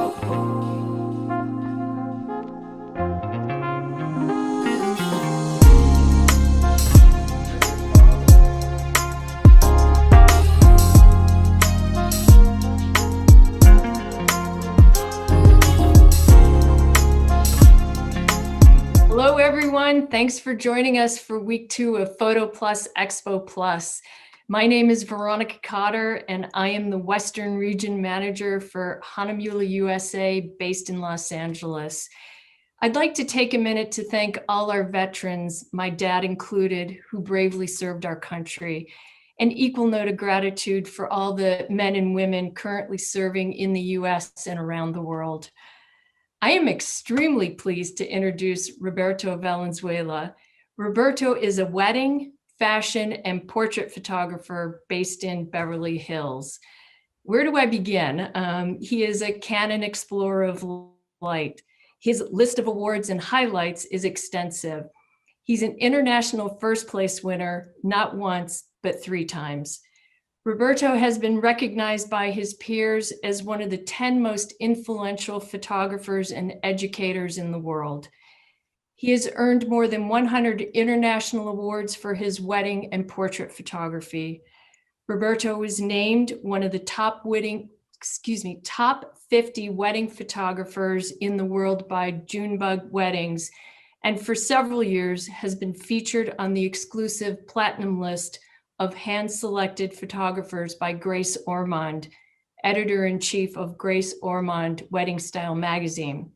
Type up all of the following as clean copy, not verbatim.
Hello, everyone. Thanks for joining us for week 2 of Photo Plus Expo Plus. My name is Veronica Cotter, and I am the Western Region Manager for Hahnemühle, USA, based in Los Angeles. I'd like to take a minute to thank all our veterans, my dad included, who bravely served our country. An equal note of gratitude for all the men and women currently serving in the US and around the world. I am extremely pleased to introduce Roberto Valenzuela. Roberto is a wedding, fashion, and portrait photographer based in Beverly Hills. Where do I begin? He is a Canon Explorer of Light. His list of awards and highlights is extensive. He's an international first place winner, not once, but 3 times. Roberto has been recognized by his peers as one of the 10 most influential photographers and educators in the world. He has earned more than 100 international awards for his wedding and portrait photography. Roberto was named one of the top 50 wedding photographers in the world by Junebug Weddings, and for several years has been featured on the exclusive platinum list of hand-selected photographers by Grace Ormond, editor-in-chief of Grace Ormond Wedding Style magazine.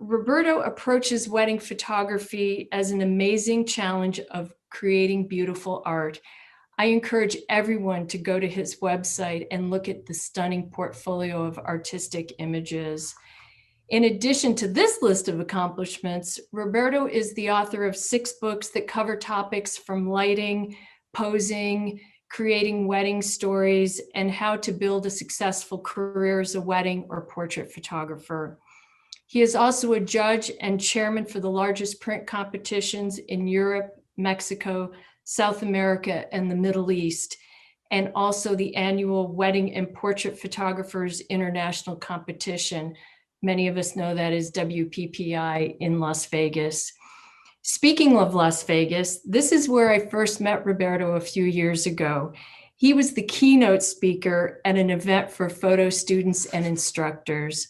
Roberto approaches wedding photography as an amazing challenge of creating beautiful art. I encourage everyone to go to his website and look at the stunning portfolio of artistic images. In addition to this list of accomplishments, Roberto is the author of 6 books that cover topics from lighting, posing, creating wedding stories, and how to build a successful career as a wedding or portrait photographer. He is also a judge and chairman for the largest print competitions in Europe, Mexico, South America, and the Middle East, and also the annual Wedding and Portrait Photographers International Competition. Many of us know that as WPPI in Las Vegas. Speaking of Las Vegas, this is where I first met Roberto a few years ago. He was the keynote speaker at an event for photo students and instructors.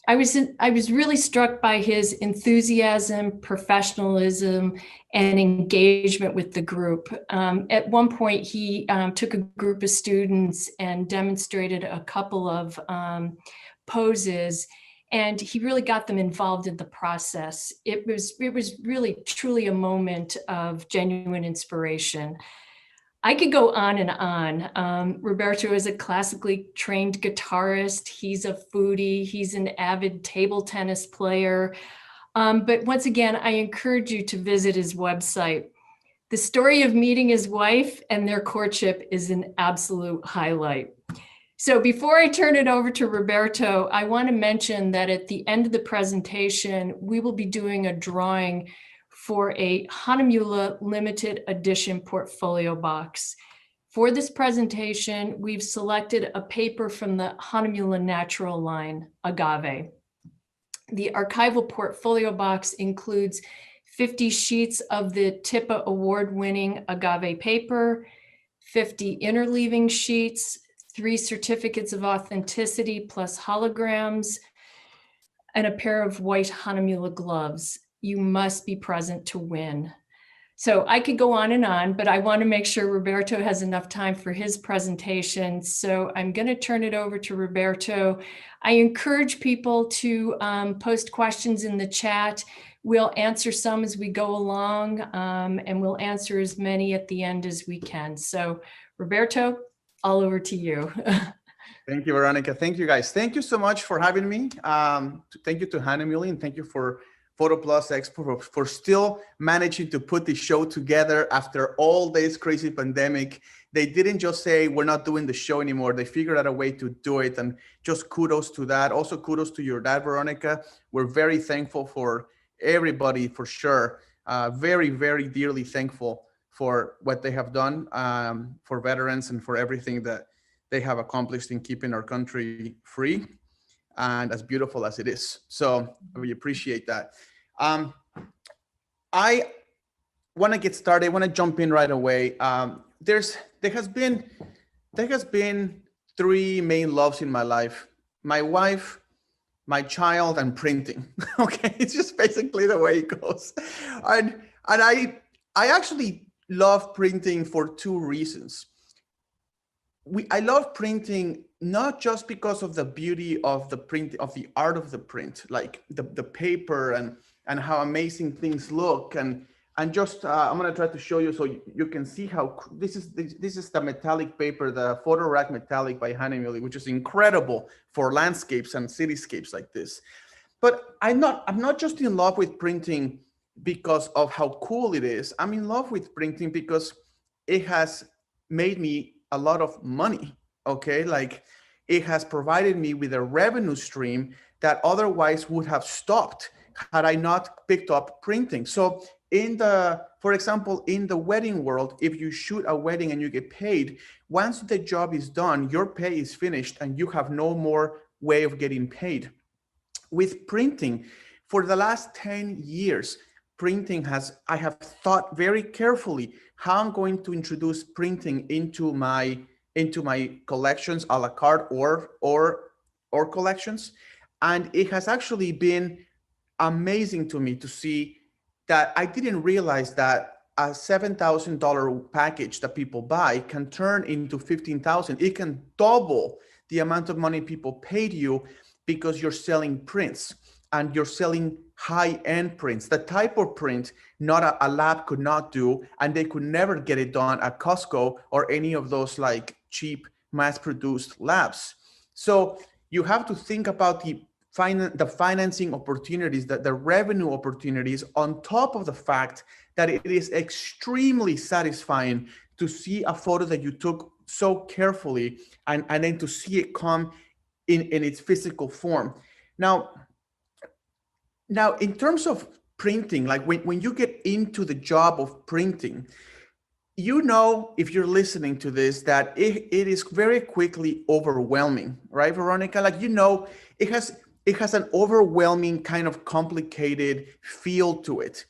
I was really struck by his enthusiasm, professionalism, and engagement with the group. At one point, he took a group of students and demonstrated a couple of poses, and he really got them involved in the process. It was really truly a moment of genuine inspiration. I could go on and on. Roberto is a classically trained guitarist. He's a foodie. He's an avid table tennis player. But once again, I encourage you to visit his website. The story of meeting his wife and their courtship is an absolute highlight. So before I turn it over to Roberto, I want to mention that at the end of the presentation, we will be doing a drawing for a Hahnemühle limited edition portfolio box. For this presentation, we've selected a paper from the Hahnemühle Natural line, Agave. The archival portfolio box includes 50 sheets of the TIPA award-winning agave paper, 50 interleaving sheets, 3 certificates of authenticity plus holograms, and a pair of white Hahnemühle gloves. You must be present to win. So I could go on, but I want to make sure Roberto has enough time for his presentation. So I'm going to turn it over to Roberto. I encourage people to post questions in the chat. We'll answer some as we go along, and we'll answer as many at the end as we can. So Roberto, all over to you. Thank you, Veronica. Thank you, guys. Thank you so much for having me. Thank you to Hahnemühle, and thank you for Photo Plus Expo for still managing to put the show together after all this crazy pandemic. They didn't just say, we're not doing the show anymore. They figured out a way to do it, and just kudos to that. Also, kudos to your dad, Veronica. We're very thankful for everybody, for sure. Very, very dearly thankful for what they have done for veterans and for everything that they have accomplished in keeping our country free and as beautiful as it is. So we appreciate that. I want to get started. I want to jump in right away. There has been three main loves in my life: my wife, my child, and printing. Okay, it's just basically the way it goes. And I actually love printing for two reasons. I love printing not just because of the beauty of the print, of the art of the print, like the paper and how amazing things look, and just I'm gonna try to show you so you can see how this is the metallic paper, the photo rack metallic by Hahnemühle, which is incredible for landscapes and cityscapes like this. But I'm not just in love with printing because of how cool it is. I'm in love with printing because it has made me a lot of money. Okay, like it has provided me with a revenue stream that otherwise would have stopped had I not picked up printing. So for example, in the wedding world, if you shoot a wedding and you get paid, once the job is done, your pay is finished and you have no more way of getting paid. With printing, for the last 10 years, I have thought very carefully how I'm going to introduce printing into my collections, a la carte or collections. And it has actually been amazing to me to see that I didn't realize that a $7,000 package that people buy can turn into $15,000. It can double the amount of money people paid you because you're selling prints and you're selling high-end prints, the type of print not a lab could not do, and they could never get it done at Costco or any of those like cheap mass-produced labs. So you have to think about the financing opportunities, the revenue opportunities, on top of the fact that it is extremely satisfying to see a photo that you took so carefully and then to see it come in its physical form. Now, in terms of printing, like when you get into the job of printing, you know, if you're listening to this, that it is very quickly overwhelming, right, Veronica? Like, you know, it has an overwhelming kind of complicated feel to it.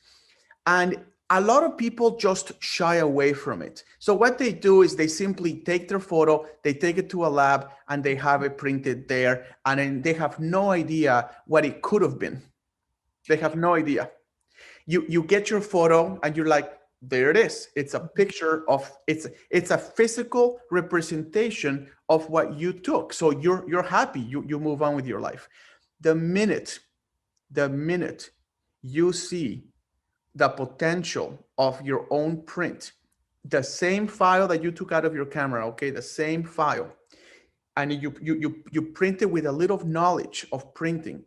And a lot of people just shy away from it. So what they do is they simply take their photo, they take it to a lab, and they have it printed there, and then they have no idea what it could have been. They have no idea. You get your photo and you're like, there it is. It's a picture of, it's a physical representation of what you took. So you're happy, you move on with your life. The minute you see the potential of your own print, the same file that you took out of your camera, okay, the same file, and you print it with a little knowledge of printing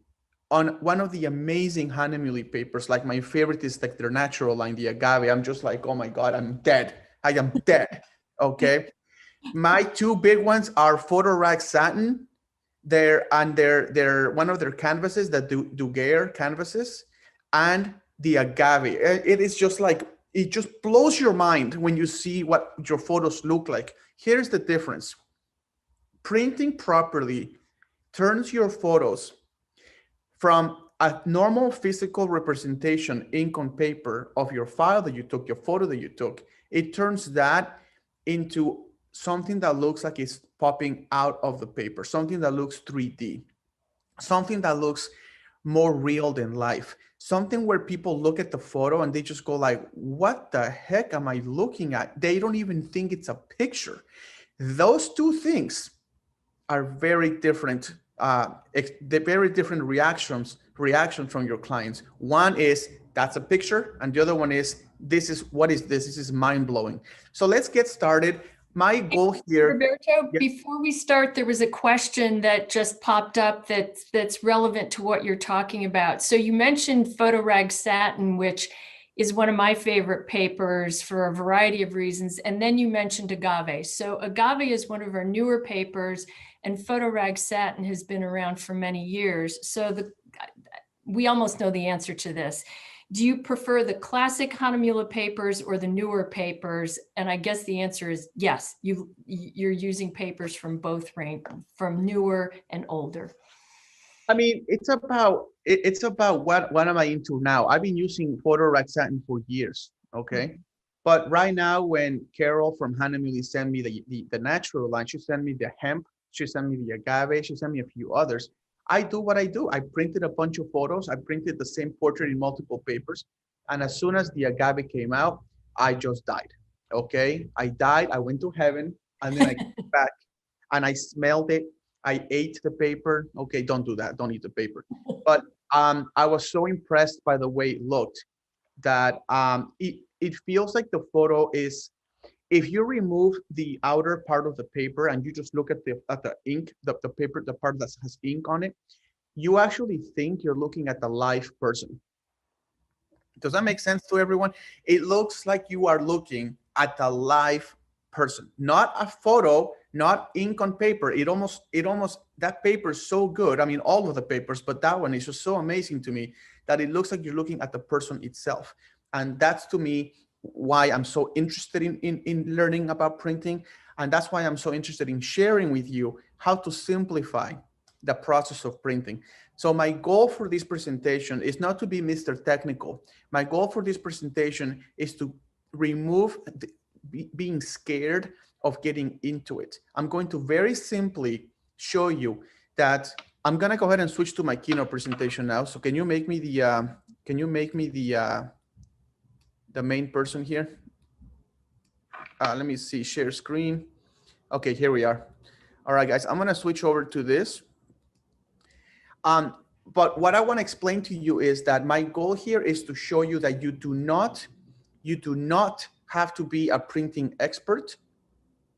on one of the amazing Hahnemühle papers. Like my favorite is like their natural line, the agave. I'm just like, oh my God, I'm dead. I am dead. Okay. My two big ones are photo rack satin. They're one of their canvases, the Duguerre canvases, and the agave. It is just like, it just blows your mind when you see what your photos look like. Here's the difference. Printing properly turns your photos from a normal physical representation, ink on paper, of your file that you took, your photo that you took. It turns that into something that looks like it's popping out of the paper, something that looks 3D, something that looks more real than life, something where people look at the photo and they just go like, what the heck am I looking at? They don't even think it's a picture. Those two things are very different. They're very different reactions from your clients. One is, that's a picture, and the other one is, what is this? This is mind-blowing. So let's get started. My goal here— Roberto, before we start, there was a question that just popped up that's relevant to what you're talking about. So you mentioned photo rag satin, which is one of my favorite papers for a variety of reasons. And then you mentioned agave. So agave is one of our newer papers, and photo rag satin has been around for many years. So we almost know the answer to this. Do you prefer the classic Hahnemühle papers or the newer papers? And I guess the answer is yes. You're using papers from both from newer and older. I mean, it's about what am I into now? I've been using photo satin for years, okay? But right now, when Carol from Hahnemühle sent me the natural line, she sent me the hemp, she sent me the agave, she sent me a few others. I do what I do. I printed a bunch of photos. I printed the same portrait in multiple papers. And as soon as the agave came out, I just died, okay? I died, I went to heaven, and then I came back and I smelled it. I ate the paper. Okay, don't do that. Don't eat the paper. But I was so impressed by the way it looked that it feels like the photo is, if you remove the outer part of the paper and you just look at the ink, the paper, the part that has ink on it, you actually think you're looking at the live person. Does that make sense to everyone? It looks like you are looking at a live person, not a photo, not ink on paper. It almost, that paper is so good. I mean, all of the papers, but that one is just so amazing to me that it looks like you're looking at the person itself. And that's, to me, why I'm so interested in learning about printing. And that's why I'm so interested in sharing with you how to simplify the process of printing. So my goal for this presentation is not to be Mr. Technical. My goal for this presentation is to remove being scared of getting into it. I'm going to very simply show you that. I'm gonna go ahead and switch to my keynote presentation now. So can you make me the main person here? Let me see, share screen. Okay, here we are. All right, guys, I'm gonna switch over to this. But what I want to explain to you is that my goal here is to show you that you do not have to be a printing expert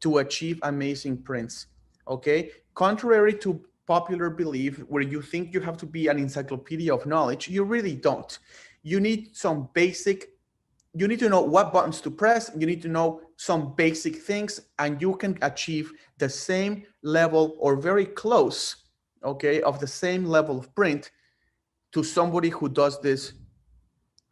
to achieve amazing prints, okay? Contrary to popular belief where you think you have to be an encyclopedia of knowledge, you really don't. You need some basic, you need to know what buttons to press, you need to know some basic things, and you can achieve the same level or very close, okay, of the same level of print to somebody who does this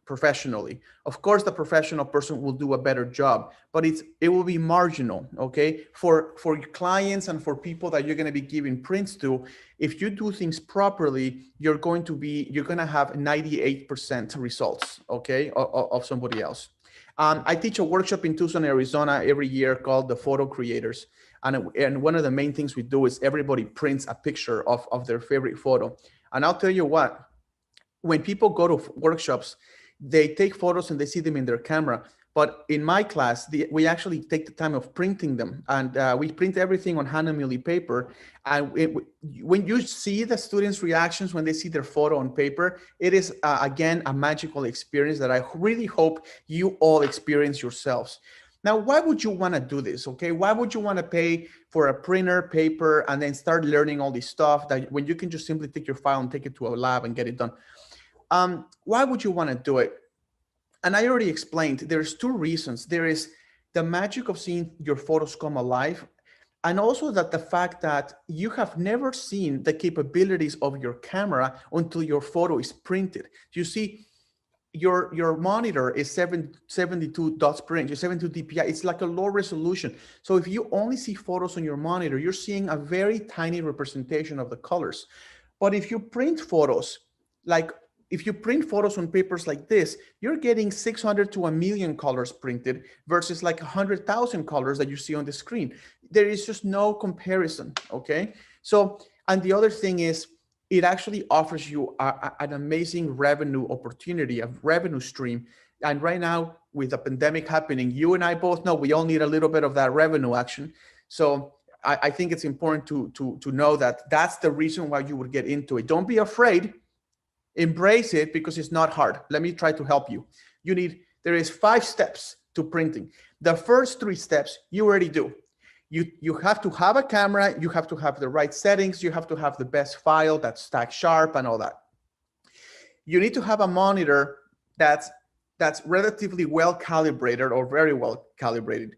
professionally. Of course, the professional person will do a better job, but it will be marginal, okay? For clients and for people that you're gonna be giving prints to, if you do things properly, you're gonna have 98% results, okay, of somebody else. I teach a workshop in Tucson, Arizona every year called the Photo Creators. And one of the main things we do is everybody prints a picture of their favorite photo. And I'll tell you what, when people go to workshops, they take photos and they see them in their camera. But in my class, we actually take the time of printing them. And we print everything on Hahnemühle paper. And when you see the students' reactions when they see their photo on paper, it is, again, a magical experience that I really hope you all experience yourselves. Now, why would you want to do this, okay? Why would you want to pay for a printer, paper, and then start learning all this stuff that when you can just simply take your file and take it to a lab and get it done? Why would you want to do it? And I already explained, there's two reasons. There is the magic of seeing your photos come alive, and also that the fact that you have never seen the capabilities of your camera until your photo is printed. You see, your monitor is 72 dots per inch, 72 dpi. It's like a low resolution. So if you only see photos on your monitor, you're seeing a very tiny representation of the colors. But if you print photos, like if you print photos on papers like this, you're getting 600 to 1 million colors printed versus like 100,000 colors that you see on the screen. There is just no comparison, okay? So, and the other thing is, it actually offers you an amazing revenue opportunity, a revenue stream. And right now, with the pandemic happening, you and I both know we all need a little bit of that revenue action. So I think it's important to know that that's the reason why you would get into it. Don't be afraid. Embrace it because it's not hard. Let me try to help you. There is 5 steps to printing. The first 3 steps you already do. You have to have a camera, you have to have the right settings, you have to have the best file that's stacked sharp and all that. You need to have a monitor that's relatively well calibrated or very well calibrated.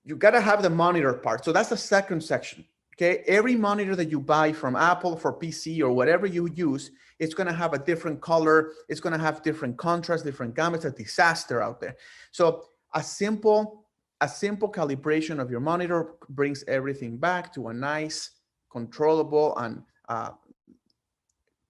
You gotta have the monitor part. So that's the second section. Okay, every monitor that you buy from Apple for PC or whatever you use, it's going to have a different color. It's going to have different contrast, different gamuts. A disaster out there. So a simple calibration of your monitor brings everything back to a nice, controllable, and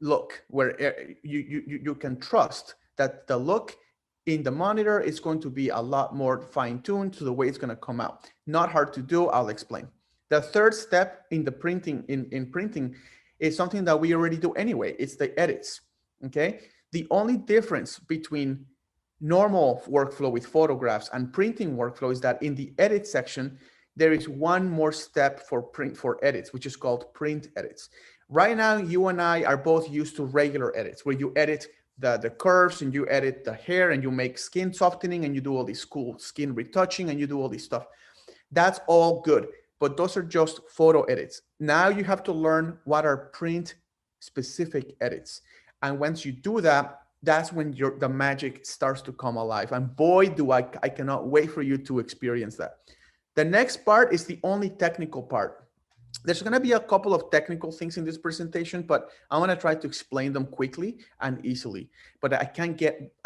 look where you can trust that the look in the monitor is going to be a lot more fine-tuned to the way it's going to come out. Not hard to do. I'll explain. The third step in the printing in printing is something that we already do anyway. It's the edits. Okay. The only difference between normal workflow with photographs and printing workflow is that in the edit section, there is one more step for edits, which is called print edits. Right now, you and I are both used to regular edits where you edit the curves and you edit the hair and you make skin softening and you do all this cool skin retouching and you do all this stuff. That's all good, but those are just photo edits. Now you have to learn what are print specific edits. And once you do that, that's when the magic starts to come alive. And boy, I cannot wait for you to experience that. The next part is the only technical part. There's going to be a couple of technical things in this presentation, but I want to try to explain them quickly and easily. But I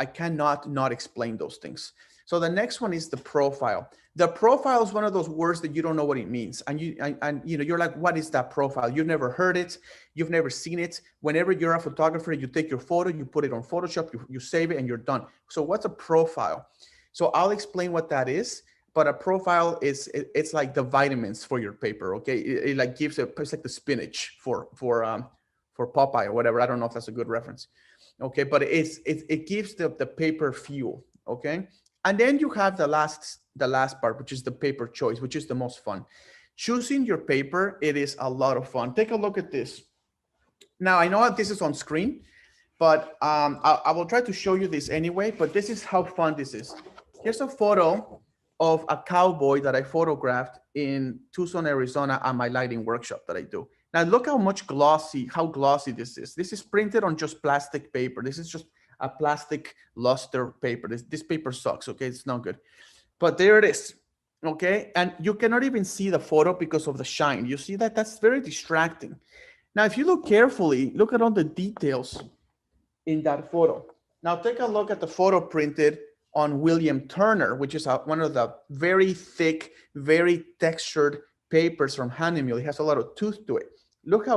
cannot not explain those things. So the next one is the profile. The profile is one of those words that you don't know what it means. And you're like, what is that profile? You've never heard it. You've never seen it. Whenever you're a photographer, you take your photo, you put it on Photoshop, you save it and you're done. So what's a profile? So I'll explain what that is. But a profile it's like the vitamins for your paper. Okay. It like gives it's like the spinach for Popeye or whatever. I don't know if that's a good reference. Okay. But it gives the paper fuel. Okay. And then you have the last part, which is the paper choice, which is the most fun. Choosing your paper, it is a lot of fun. Take a look at this. Now, I know that this is on screen, but I will try to show you this anyway, but this is how fun this is. Here's a photo of a cowboy that I photographed in Tucson, Arizona at my lighting workshop that I do. Now look how glossy this is. This is printed on just plastic paper. This is just a plastic luster paper. This paper sucks, okay? It's not good. But there it is, okay? And you cannot even see the photo because of the shine. You see that? That's very distracting. Now, if you look carefully, look at all the details in that photo. Now take a look at the photo printed on William Turner, which is one of the very thick, very textured papers from Hahnemühle. It has a lot of tooth to it. Look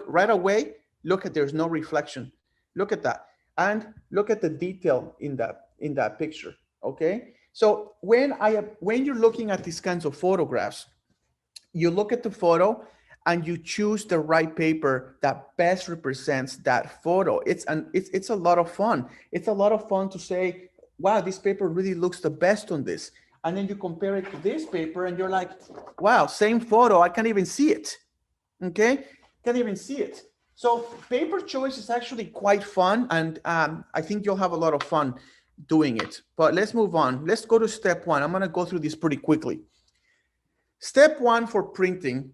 right away, look at, there's no reflection. Look at that. And look at the detail in that picture, okay? So when you're looking at these kinds of photographs, you look at the photo and you choose the right paper that best represents that photo. It's a lot of fun. It's a lot of fun to say, wow, this paper really looks the best on this. And then you compare it to this paper and you're like, wow, same photo, I can't even see it, okay? Can't even see it. So paper choice is actually quite fun, and I think you'll have a lot of fun doing it. But let's move on. Let's go to step one. I'm gonna go through this pretty quickly. Step one for printing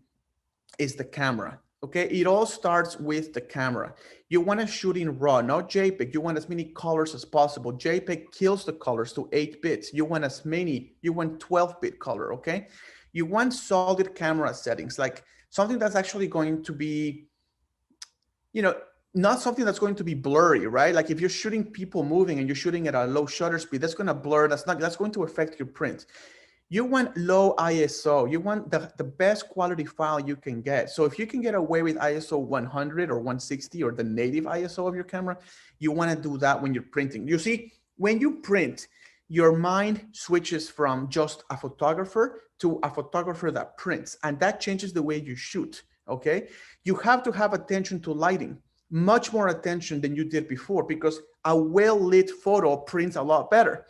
is the camera, okay? It all starts with the camera. You wanna shoot in RAW, not JPEG. You want as many colors as possible. JPEG kills the colors to 8 bits. You want 12-bit color, okay? You want solid camera settings, like something that's actually going to be, not something that's going to be blurry, right? Like if you're shooting people moving and you're shooting at a low shutter speed, that's going to blur. That's going to affect your print. You want low ISO. You want the best quality file you can get. So if you can get away with ISO 100 or 160 or the native ISO of your camera, you want to do that when you're printing. You see, when you print, your mind switches from just a photographer to a photographer that prints, and that changes the way you shoot, okay? You have to have attention to lighting, much more attention than you did before, because a well-lit photo prints a lot better,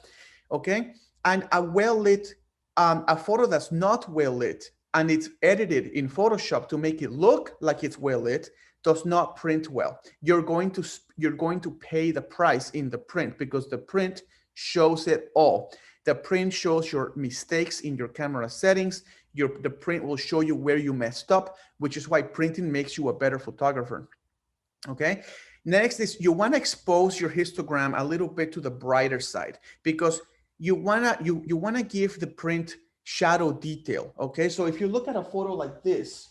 okay? And a well-lit, a photo that's not well-lit and it's edited in Photoshop to make it look like it's well-lit does not print well. You're going to pay the price in the print, because the print shows it all. The print shows your mistakes in your camera settings. The print will show you where you messed up, which is why printing makes you a better photographer. Okay. Next is you want to expose your histogram a little bit to the brighter side, because you wanna give the print shadow detail. Okay. So if you look at a photo like this,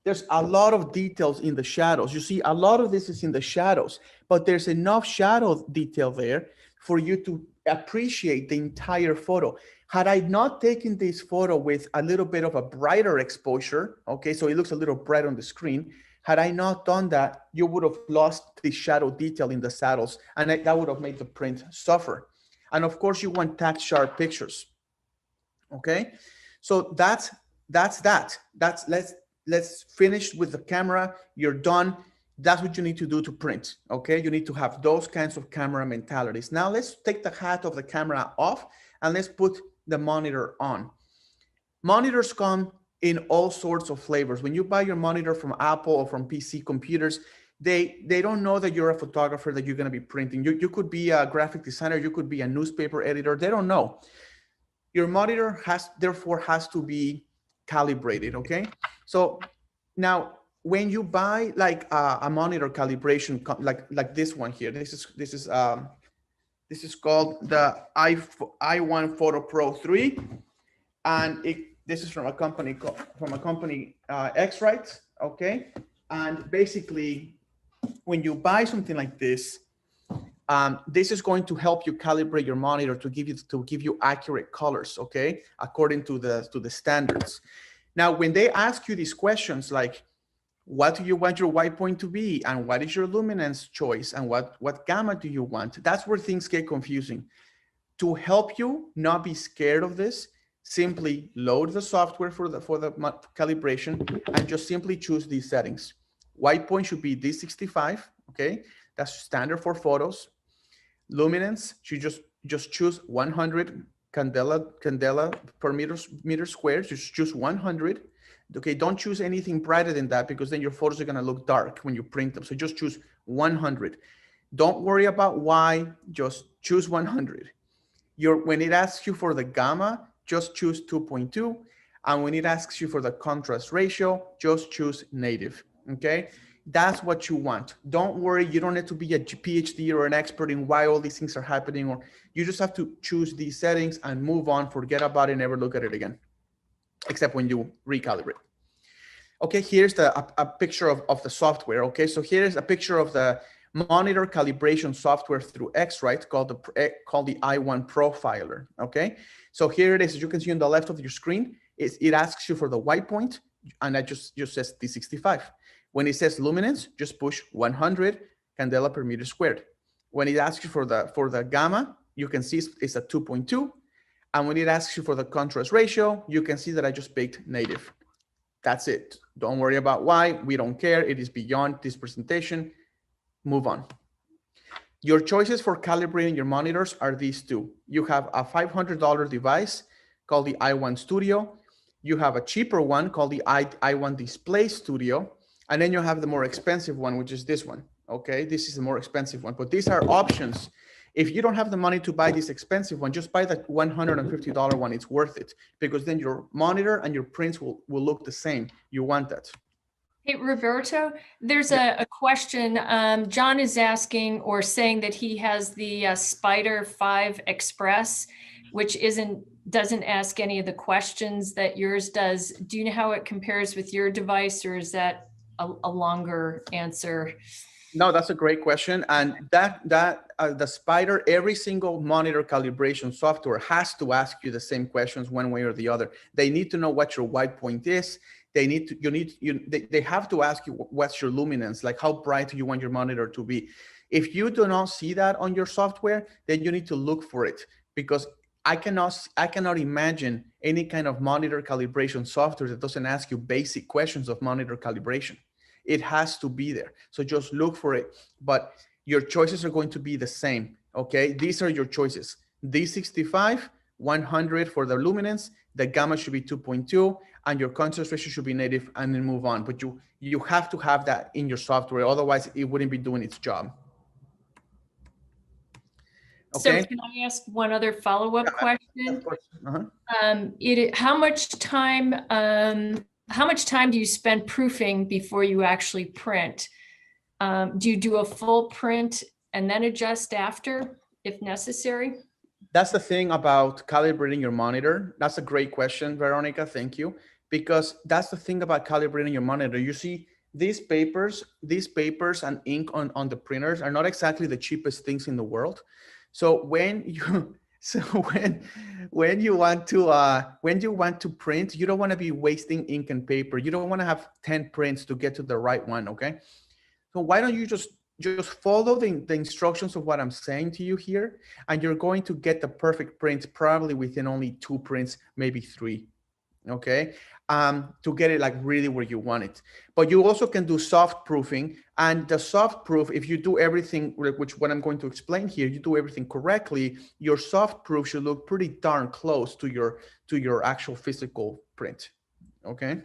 there's a lot of details in the shadows. You see, a lot of this is in the shadows, but there's enough shadow detail there for you to appreciate the entire photo. Had I not taken this photo with a little bit of a brighter exposure, okay, so it looks a little bright on the screen, had I not done that, you would have lost the shadow detail in the saddles, and that would have made the print suffer. And of course, you want tack sharp pictures, okay? So that's that. Let's finish with the camera. You're done. That's what you need to do to print, okay? You need to have those kinds of camera mentalities. Now let's take the hat of the camera off and let's put the monitor on. Monitors come in all sorts of flavors. When you buy your monitor from Apple or from PC computers, they don't know that you're a photographer, that you're gonna be printing. You could be a graphic designer, you could be a newspaper editor, they don't know. Your monitor therefore has to be calibrated, okay? So now when you buy like a monitor calibration, like this one here, this is called the i1 Photo Pro 3, and this is from a company X-Rite, okay? And basically, when you buy something like this, this is going to help you calibrate your monitor to give you accurate colors, okay, according to the standards. Now, when they ask you these questions like, what do you want your white point to be, and what is your luminance choice, and what gamma do you want? That's where things get confusing. To help you not be scared of this, simply load the software for the calibration and just simply choose these settings. White point should be D65, okay? That's standard for photos. Luminance, you just choose 100 candela per meter squared. Just choose 100. Okay, don't choose anything brighter than that, because then your photos are gonna look dark when you print them. So just choose 100. Don't worry about Y, just choose 100. When it asks you for the gamma, just choose 2.2. And when it asks you for the contrast ratio, just choose native, okay? That's what you want. Don't worry, you don't need to be a PhD or an expert in why all these things are happening, or you just have to choose these settings and move on, forget about it, never look at it again, except when you recalibrate. Okay, here's a picture of the software, okay? So here's a picture of the monitor calibration software through X-Rite called the i1 Profiler, okay? So here it is, as you can see on the left of your screen, it asks you for the white point, and that just says D65. When it says luminance, just push 100 candela per meter squared. When it asks you for the gamma, you can see it's a 2.2. And when it asks you for the contrast ratio, you can see that I just picked native. That's it. Don't worry about why. We don't care. It is beyond this presentation. Move on. Your choices for calibrating your monitors are these two. You have a $500 device called the i1 Studio. You have a cheaper one called the i1 Display Studio. And then you have the more expensive one, which is this one, okay? This is the more expensive one, but these are options. If you don't have the money to buy this expensive one, just buy the $150 one, it's worth it, because then your monitor and your prints will look the same. You want that. Hey, Roberto, there's a question. John is asking or saying that he has the Spider 5 Express, which doesn't ask any of the questions that yours does. Do you know how it compares with your device, or is that a longer answer? No, that's a great question. And the Spider, every single monitor calibration software has to ask you the same questions one way or the other. They need to know what your white point is. They have to ask you what's your luminance, like how bright do you want your monitor to be. If you do not see that on your software, then you need to look for it, because I cannot imagine any kind of monitor calibration software that doesn't ask you basic questions of monitor calibration. It has to be there. So just look for it. But your choices are going to be the same, okay? These are your choices. D65, 100 for the luminance, the gamma should be 2.2, and your contrast ratio should be native, and then move on. But you have to have that in your software, otherwise it wouldn't be doing its job. Okay. So can I ask one other follow-up question? Of course. How much time do you spend proofing before you actually print? Do you do a full print and then adjust after, if necessary? That's the thing about calibrating your monitor. That's a great question, Veronica. Thank you. because that's the thing about calibrating your monitor. You see, these papers and ink on the printers are not exactly the cheapest things in the world. So when you when you want to print, you don't want to be wasting ink and paper. You don't want to have 10 prints to get to the right one. Okay, so why don't you just follow the instructions of what I'm saying to you here, and you're going to get the perfect print probably within only 2 prints, maybe 3. Okay, to get it like really where you want it. But you also can do soft proofing, and the soft proof, if you do everything, which what I'm going to explain here, you do everything correctly, your soft proof should look pretty darn close to your actual physical print. Okay.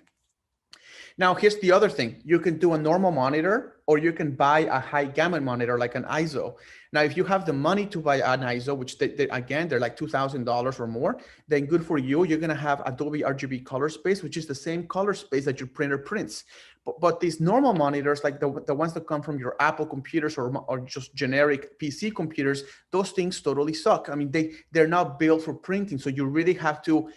Now, here's the other thing. You can do a normal monitor, or you can buy a high gamut monitor like an ISO. Now, if you have the money to buy an ISO, which again, they're like $2,000 or more, then good for you. You're going to have Adobe RGB color space, which is the same color space that your printer prints. But these normal monitors, like the ones that come from your Apple computers or just generic PC computers, those things totally suck. I mean, they're not built for printing. So you really have to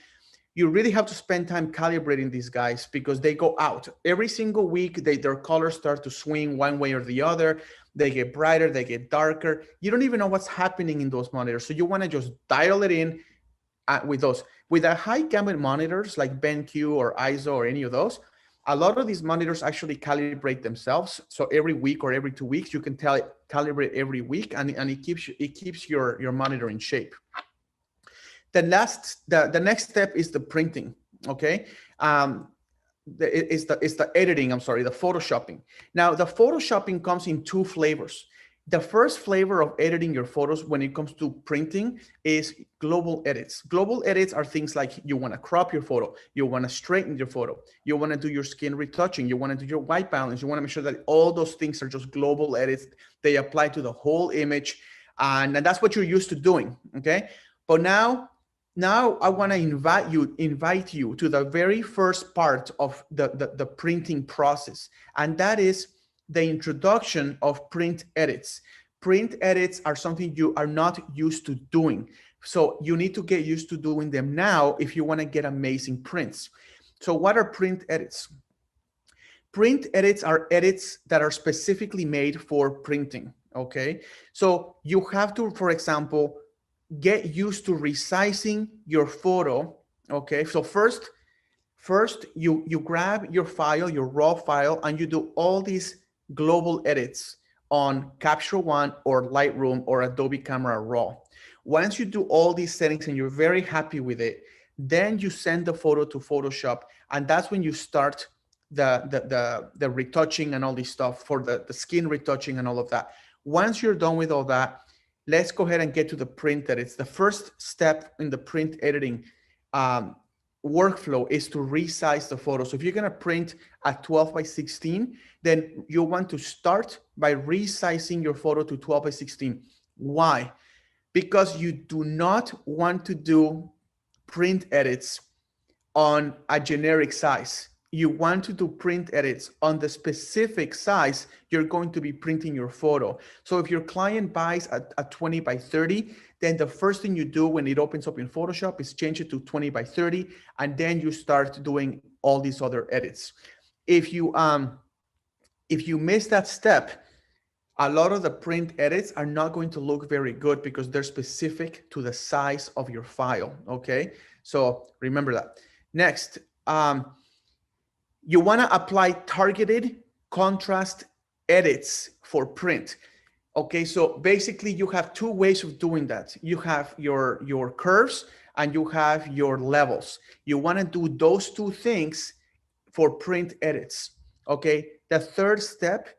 spend time calibrating these guys, because they go out every single week. Their colors start to swing one way or the other. They get brighter, they get darker. You don't even know what's happening in those monitors. So you want to just dial it in with those. With a high gamut monitors like BenQ or ISO or any of those, a lot of these monitors actually calibrate themselves. So every week or every 2 weeks, you can calibrate every week, and it keeps your monitor in shape. The next step is the printing. Okay, it's the editing. I'm sorry, the photoshopping. Now, the photoshopping comes in 2 flavors. The first flavor of editing your photos when it comes to printing is global edits. Global edits are things like you want to crop your photo, you want to straighten your photo, you want to do your skin retouching, you want to do your white balance, you want to make sure that all those things are just global edits. They apply to the whole image, and that's what you're used to doing. Okay, but now I want to invite you to the very first part of the printing process, and that is the introduction of print edits. Print edits are something you are not used to doing. So you need to get used to doing them now if you want to get amazing prints. So what are print edits? Print edits are edits that are specifically made for printing. Okay, so you have to, for example, get used to resizing your photo. Okay, so first you grab your file, your raw file, and you do all these global edits on Capture One or Lightroom or Adobe Camera Raw. Once you do all these settings and you're very happy with it, then you send the photo to Photoshop, and that's when you start the retouching and all this stuff for the skin retouching and all of that. Once you're done with all that, let's go ahead and get to the print edits. The first step in the print editing workflow is to resize the photo. So if you're going to print at 12 by 16, then you want to start by resizing your photo to 12 by 16. Why? Because you do not want to do print edits on a generic size. You want to do print edits on the specific size you're going to be printing your photo. So if your client buys a 20 by 30, then the first thing you do when it opens up in Photoshop is change it to 20 by 30, and then you start doing all these other edits. If you miss that step, a lot of the print edits are not going to look very good because they're specific to the size of your file. Okay, so remember that. Next, you want to apply targeted contrast edits for print. Okay, so basically you have 2 ways of doing that. You have your curves and you have your levels. You want to do those 2 things for print edits. Okay, the third step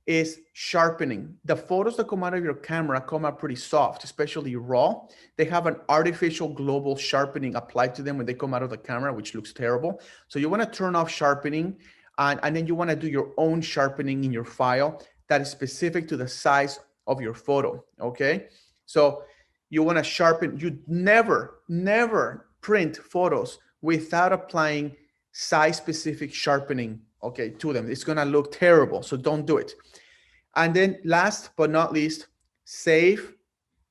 is sharpening. The photos that come out of your camera come out pretty soft, especially raw. They have an artificial global sharpening applied to them when they come out of the camera, which looks terrible. So you want to turn off sharpening, and then you want to do your own sharpening in your file that is specific to the size of your photo. Okay, so you want to sharpen. You never print photos without applying size specific sharpening, okay, to them. It's going to look terrible, so don't do it. And then last but not least, save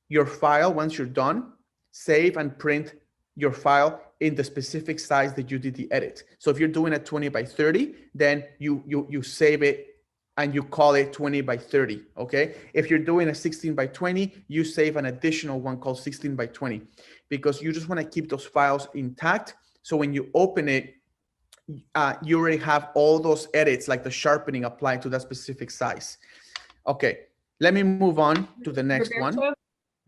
your file. Once you're done, save and print your file in the specific size that you did the edit. So if you're doing a 20 by 30, then you save it and you call it 20 by 30, okay? If you're doing a 16 by 20, you save an additional one called 16 by 20, because you just wanna keep those files intact. So when you open it, you already have all those edits, like the sharpening applied to that specific size. Okay, let me move on to the next Roberto, one.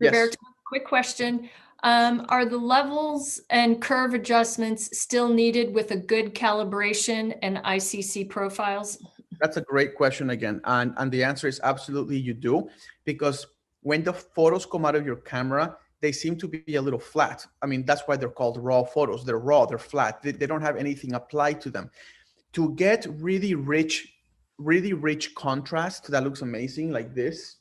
Roberto, Yes. quick question. Are the levels and curve adjustments still needed with a good calibration and ICC profiles? That's a great question again. And the answer is absolutely you do, because when the photos come out of your camera, they seem to be a little flat. I mean, that's why they're called raw photos. They're raw, they're flat. They don't have anything applied to them. To get really rich contrast that looks amazing like this,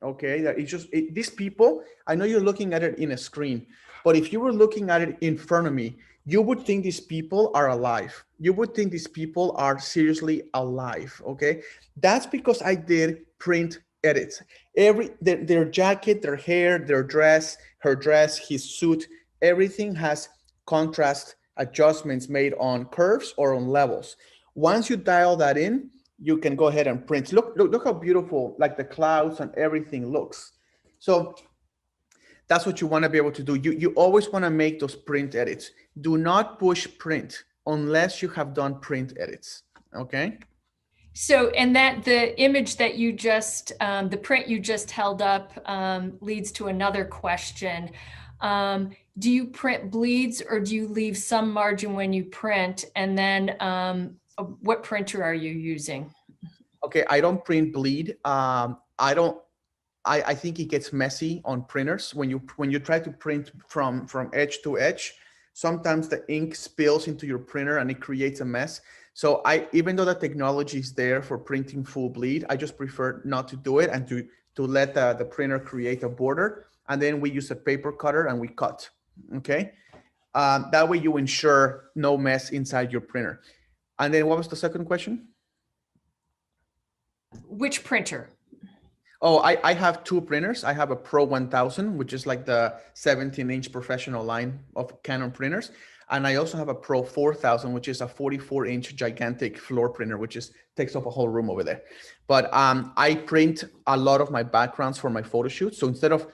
okay, that it's just, these people, I know you're looking at it in a screen, but if you were looking at it in front of me, you would think these people are alive. You would think these people are seriously alive, okay? That's because I did print edits. Their jacket, their hair, their dress, her dress, his suit, everything has contrast adjustments made on curves or on levels. Once you dial that in, you can go ahead and print. Look how beautiful, like the clouds and everything looks. So that's what you want to be able to do. You always want to make those print edits. Do not push print unless you have done print edits, okay? So, and that the image that you just, the print you just held up leads to another question. Do you print bleeds or do you leave some margin when you print? And then what printer are you using? Okay, I don't print bleed. I think it gets messy on printers when you try to print from edge to edge. Sometimes the ink spills into your printer and it creates a mess. So even though the technology is there for printing full bleed, I just prefer not to do it and to let the printer create a border. And then we use a paper cutter and we cut, okay? That way you ensure no mess inside your printer. And then what was the second question? Which printer? Oh, I have two printers. I have a Pro 1000, which is like the 17-inch professional line of Canon printers. And I also have a Pro 4000, which is a 44-inch gigantic floor printer, which takes up a whole room over there. But I print a lot of my backgrounds for my photo shoots. So instead of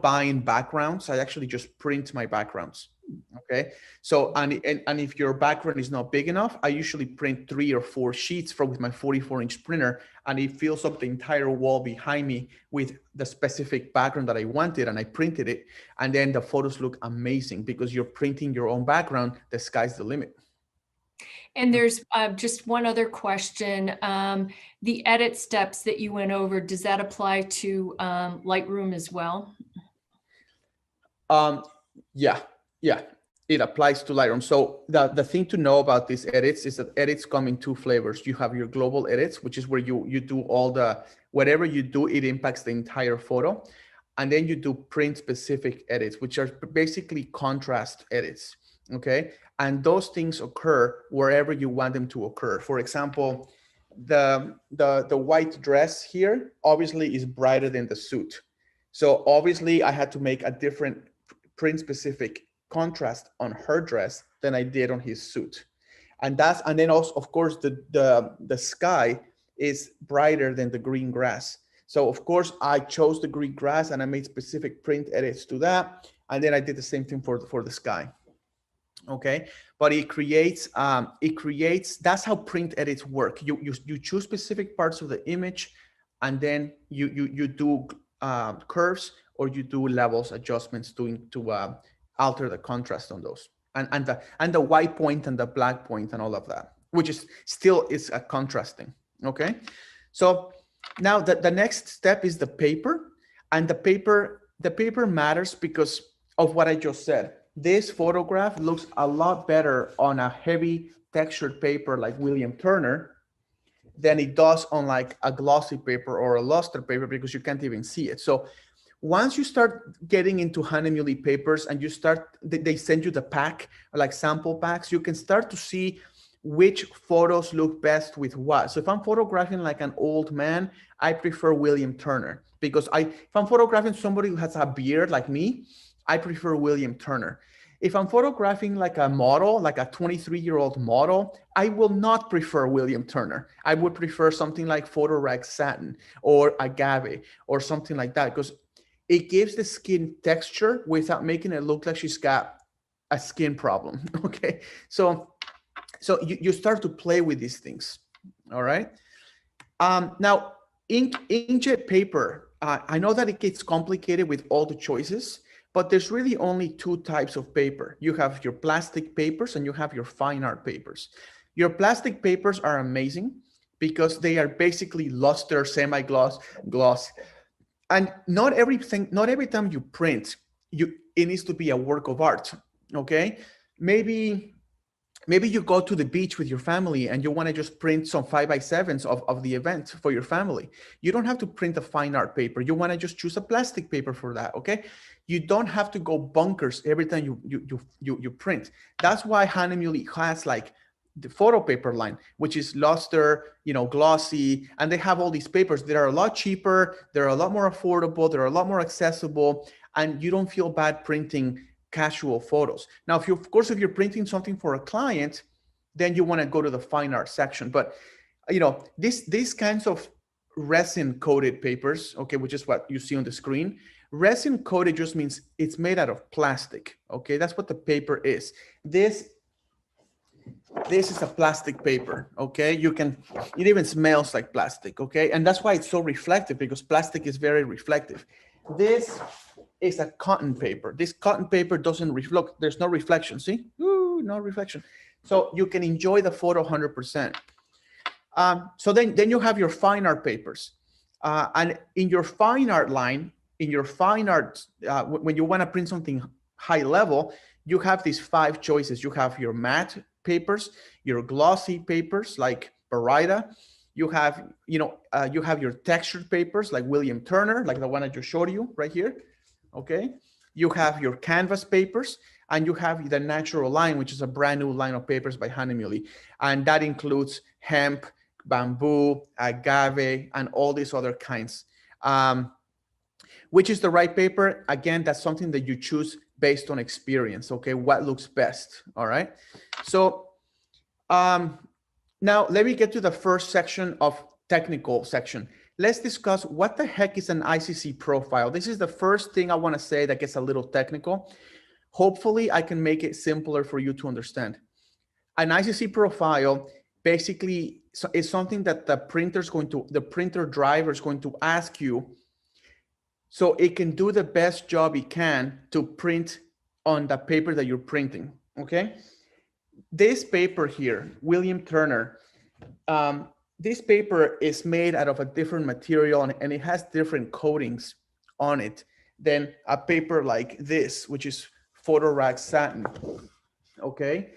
buying backgrounds, I actually just print my backgrounds. Okay. So, and if your background is not big enough, I usually print 3 or 4 sheets with my 44-inch printer, and it fills up the entire wall behind me with the specific background that I wanted, and I printed it. And then the photos look amazing because you're printing your own background. The sky's the limit. And there's just one other question. The edit steps that you went over, does that apply to Lightroom as well? Yeah, it applies to Lightroom. So the thing to know about these edits is that edits come in 2 flavors. You have your global edits, which is where you do all whatever you do, it impacts the entire photo. And then you do print specific edits, which are basically contrast edits, okay? And those things occur wherever you want them to occur. For example, the white dress here obviously is brighter than the suit. So obviously I had to make a different print specific contrast on her dress than I did on his suit. And then also, of course, the sky is brighter than the green grass. So of course I chose the green grass and I made specific print edits to that. And then I did the same thing for the sky. Okay, but it creates, that's how print edits work. You choose specific parts of the image, and then you do curves, or you do levels adjustments to alter the contrast on those, and the white point and the black point and all of that, which is still a contrasting. Okay, so now the next step is the paper, and the paper matters because of what I just said. This photograph looks a lot better on a heavy textured paper like William Turner than it does on like a glossy paper or a luster paper, because you can't even see it. So once you start getting into Hahnemühle papers and they send you the pack, like sample packs, you can start to see which photos look best with what. So if I'm photographing like an old man, I prefer William Turner, because if I'm photographing somebody who has a beard like me, I prefer William Turner. If I'm photographing like a model, like a 23-year-old model, I will not prefer William Turner. I would prefer something like Photorag Satin or Agave or something like that, because it gives the skin texture without making it look like she's got a skin problem. Okay, so you start to play with these things. All right. Now, inkjet paper. I know that it gets complicated with all the choices, but there's really only two types of paper. You have your plastic papers and you have your fine art papers. Your plastic papers are amazing because they are basically luster, semi-gloss, gloss. And not every time you print, it needs to be a work of art. Okay, maybe you go to the beach with your family and you want to just print some 5x7s of the event for your family. You don't have to print a fine art paper. You want to just choose a plastic paper for that. Okay, you don't have to go bunkers every time you print. That's why Hahnemühle has like the photo paper line, which is luster, glossy, and they have all these papers that are a lot cheaper, they're a lot more affordable, they're a lot more accessible, and you don't feel bad printing casual photos. Now, if you're printing something for a client, then you want to go to the fine art section. But these kinds of resin coated papers, okay, which is what you see on the screen. Resin coated just means it's made out of plastic. Okay, that's what the paper is. This is a plastic paper. Okay, it even smells like plastic. Okay, and that's why it's so reflective, because plastic is very reflective. This is a cotton paper. This cotton paper doesn't reflect. There's no reflection. See? Ooh, no reflection. So you can enjoy the photo 100%. So then you have your fine art papers. And in your fine art line, when you want to print something high level, you have these 5 choices. You have your matte papers, your glossy papers like Barita. You have your textured papers like William Turner, like the one I just showed you right here. Okay. You have your canvas papers, and you have the natural line, which is a brand new line of papers by Hahnemühle. And that includes hemp, bamboo, agave, and all these other kinds. Which is the right paper? Again, that's something that you choose based on experience. Okay. What looks best. All right. So, now let me get to the first section of technical section. Let's discuss what the heck is an ICC profile. This is the first thing I want to say that gets a little technical. Hopefully I can make it simpler for you to understand. An ICC profile basically is something that the printer driver is going to ask you, so it can do the best job it can to print on the paper that you're printing. Okay. This paper here, William Turner, this paper is made out of a different material, and it has different coatings on it than a paper like this, which is Photorag Satin. Okay.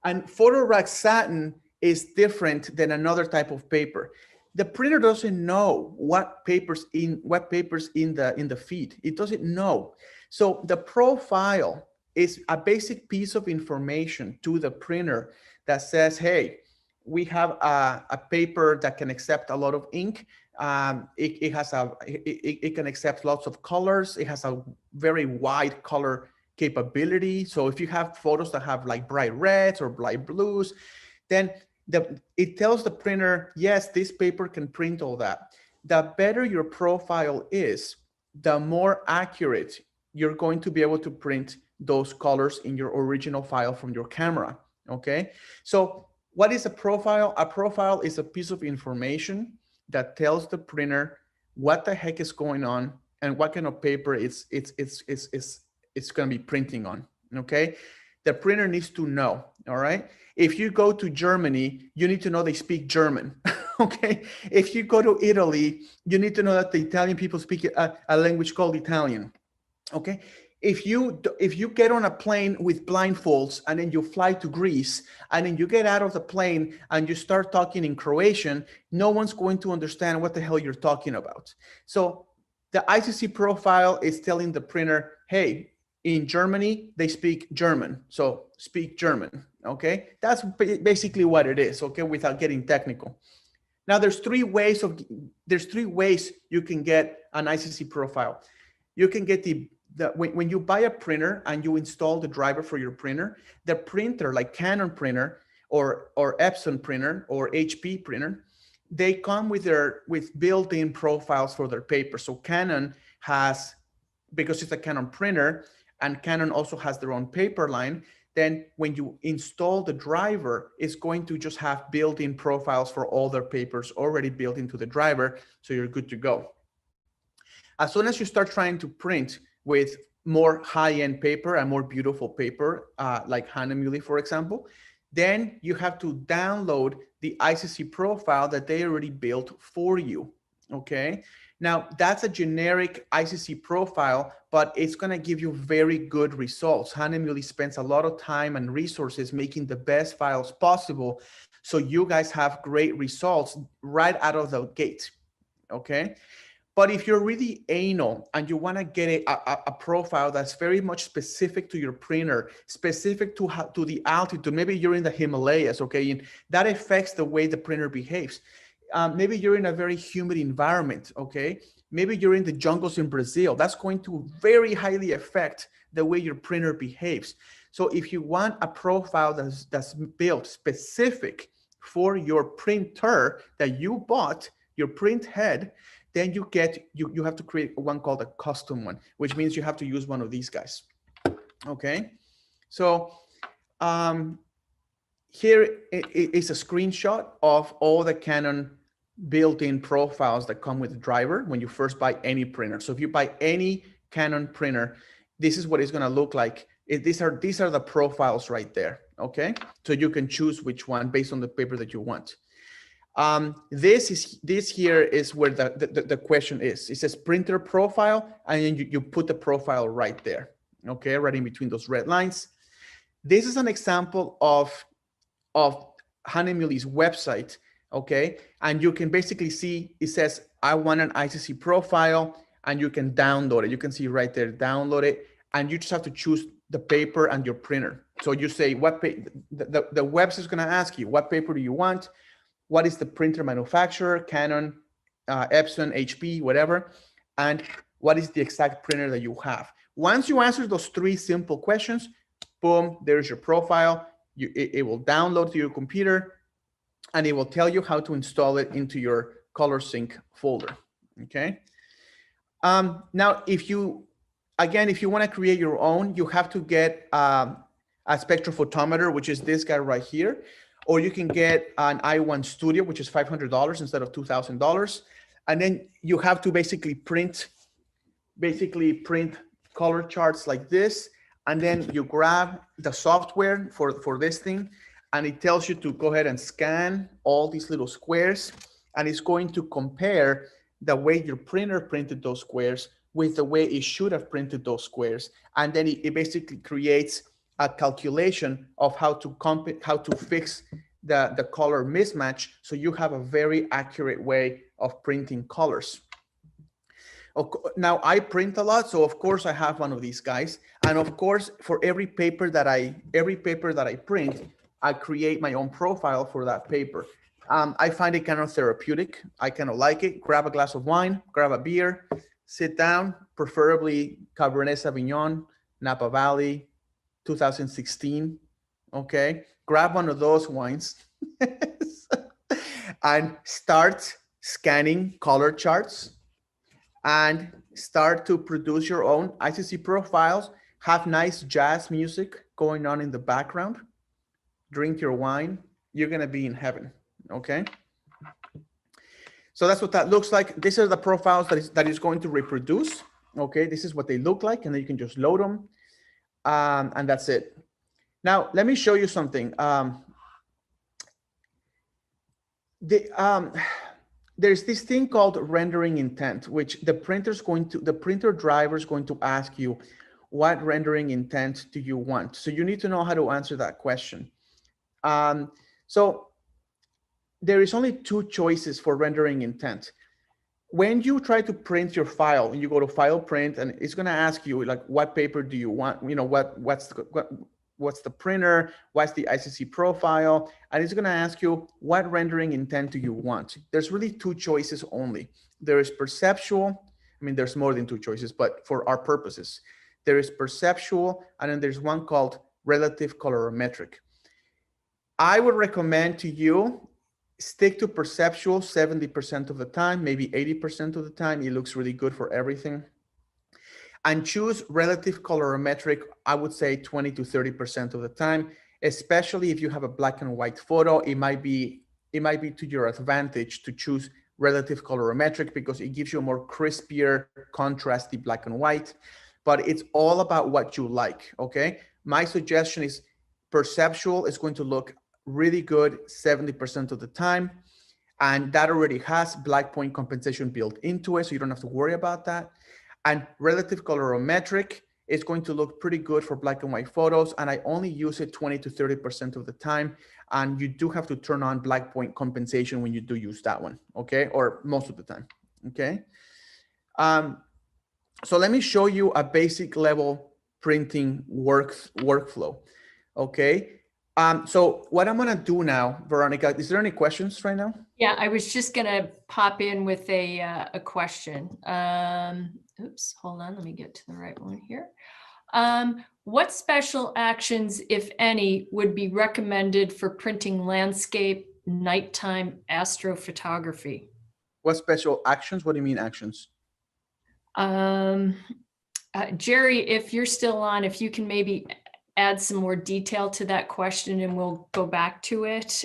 And Photorag Satin is different than another type of paper. The printer doesn't know what papers in the feed. It doesn't know. So the profile is a basic piece of information to the printer that says, hey, we have a paper that can accept a lot of ink. It can accept lots of colors. It has a very wide color capability. So if you have photos that have like bright reds or bright blues, then it tells the printer, yes, this paper can print all that. The better your profile is, the more accurate you're going to be able to print those colors in your original file from your camera. Okay. So what is a profile? A profile is a piece of information that tells the printer what the heck is going on and what kind of paper it's going to be printing on. Okay. The printer needs to know. All right. If you go to Germany, you need to know they speak German. Okay. If you go to Italy, you need to know that the Italian people speak a language called Italian. Okay. If you get on a plane with blindfolds and then you fly to Greece and then you get out of the plane and you start talking in Croatian, no one's going to understand what the hell you're talking about. So the ICC profile is telling the printer, hey, in Germany, they speak German. So speak German. Okay. That's basically what it is. Okay. Without getting technical. Now there's three ways you can get an ICC profile. You can get the when you buy a printer and you install the driver for your printer, the printer, like Canon printer or Epson printer or HP printer, they come with built-in profiles for their paper. So Canon has, because it's a Canon printer, and Canon also has their own paper line, then when you install the driver, it's going to just have built-in profiles for all their papers already built into the driver, so you're good to go. As soon as you start trying to print with more high-end paper and more beautiful paper, like Hahnemühle, for example, then you have to download the ICC profile that they already built for you, okay? Now, that's a generic ICC profile, but it's gonna give you very good results. Hahnemühle spends a lot of time and resources making the best files possible, so you guys have great results right out of the gate, okay? But if you're really anal and you want to get a profile that's very much specific to your printer, specific to the altitude, maybe you're in the Himalayas, okay, and that affects the way the printer behaves. Maybe you're in a very humid environment, okay? Maybe you're in the jungles in Brazil. That's going to very highly affect the way your printer behaves. So if you want a profile that's built specific for your printer that you bought, your print head, then you have to create one called a custom one, which means you have to use one of these guys. Okay, so here is a screenshot of all the Canon built-in profiles that come with the driver when you first buy any printer. So if you buy any Canon printer, this is what it's going to look like. These are the profiles right there. Okay, so you can choose which one based on the paper that you want. This here is where the question is. It says printer profile, and then you put the profile right there, okay, right in between those red lines. This is an example of Hahnemühle's website, okay, and you can basically see it says I want an ICC profile, and you can download it. You can see right there, download it, and you just have to choose the paper and your printer. So you say what the website is going to ask you, what paper do you want? What is the printer manufacturer, Canon, Epson, HP, whatever, and what is the exact printer that you have? Once you answer those three simple questions, boom, there's your profile. It will download to your computer, and it will tell you how to install it into your ColorSync folder, okay? Now, if you want to create your own, you have to get a spectrophotometer, which is this guy right here. Or you can get an i1 Studio, which is $500 instead of $2,000. And then you have to basically print color charts like this. And then you grab the software for this thing, and it tells you to go ahead and scan all these little squares. And it's going to compare the way your printer printed those squares with the way it should have printed those squares. And then it basically creates a calculation of how to fix the color mismatch, so you have a very accurate way of printing colors. Now I print a lot, so of course I have one of these guys, and of course for every paper that I print, I create my own profile for that paper. I find it kind of therapeutic. I kind of like it. Grab a glass of wine, grab a beer, sit down, preferably Cabernet Sauvignon, Napa Valley, 2016, okay? Grab one of those wines and start scanning color charts and start to produce your own ICC profiles. Have nice jazz music going on in the background. Drink your wine. You're gonna be in heaven, okay? So that's what that looks like. These are the profiles that is going to reproduce, okay? This is what they look like, and then you can just load them. And that's it. Now, let me show you something. There's this thing called rendering intent, which the printer driver is going to ask you, what rendering intent do you want? So you need to know how to answer that question. So there is only two choices for rendering intent. When you try to print your file, and you go to file print, and it's going to ask you like, what paper do you want? You know, what's the printer? What's the ICC profile? And it's going to ask you, what rendering intent do you want? There's really two choices only. There is perceptual. I mean, there's more than two choices, but for our purposes, There is perceptual, and then there's one called relative colorimetric. I would recommend to you, stick to perceptual 70% of the time, maybe 80% of the time. It looks really good for everything. And choose relative colorimetric, I would say 20 to 30% of the time, especially if you have a black and white photo. It might be to your advantage to choose relative colorimetric because it gives you a more crispier, contrasty black and white. But it's all about what you like, okay? My suggestion is perceptual is going to look really good 70% of the time. And that already has black point compensation built into it, so you don't have to worry about that. And relative colorimetric is going to look pretty good for black and white photos. And I only use it 20 to 30% of the time. And you do have to turn on black point compensation when you do use that one, okay? Or most of the time, okay? So let me show you a basic level printing workflow, okay? So what I'm gonna do now, Veronica, is there any questions right now? Yeah, I was just gonna pop in with a question. Oops, hold on, let me get to the right one here. What special actions, if any, would be recommended for printing landscape, nighttime astrophotography? What special actions? What do you mean actions? Jerry, if you're still on, if you can maybe add some more detail to that question and we'll go back to it.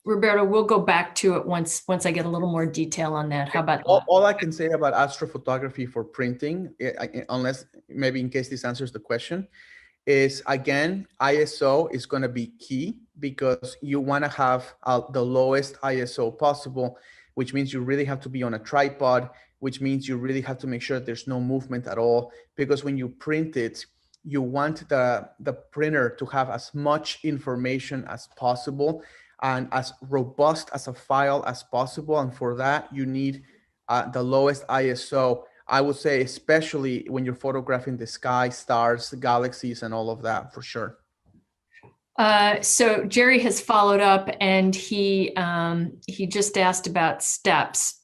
Roberto, we'll go back to it once I get a little more detail on that. How about that? All I can say about astrophotography for printing, unless maybe in case this answers the question, is again, ISO is going to be key because you want to have the lowest ISO possible, which means you really have to be on a tripod, which means you really have to make sure there's no movement at all. Because when you print it, you want the printer to have as much information as possible and as robust as a file as possible. And for that, you need the lowest ISO. I would say, especially when you're photographing the sky, stars, galaxies, and all of that, for sure. So Jerry has followed up, and he just asked about steps.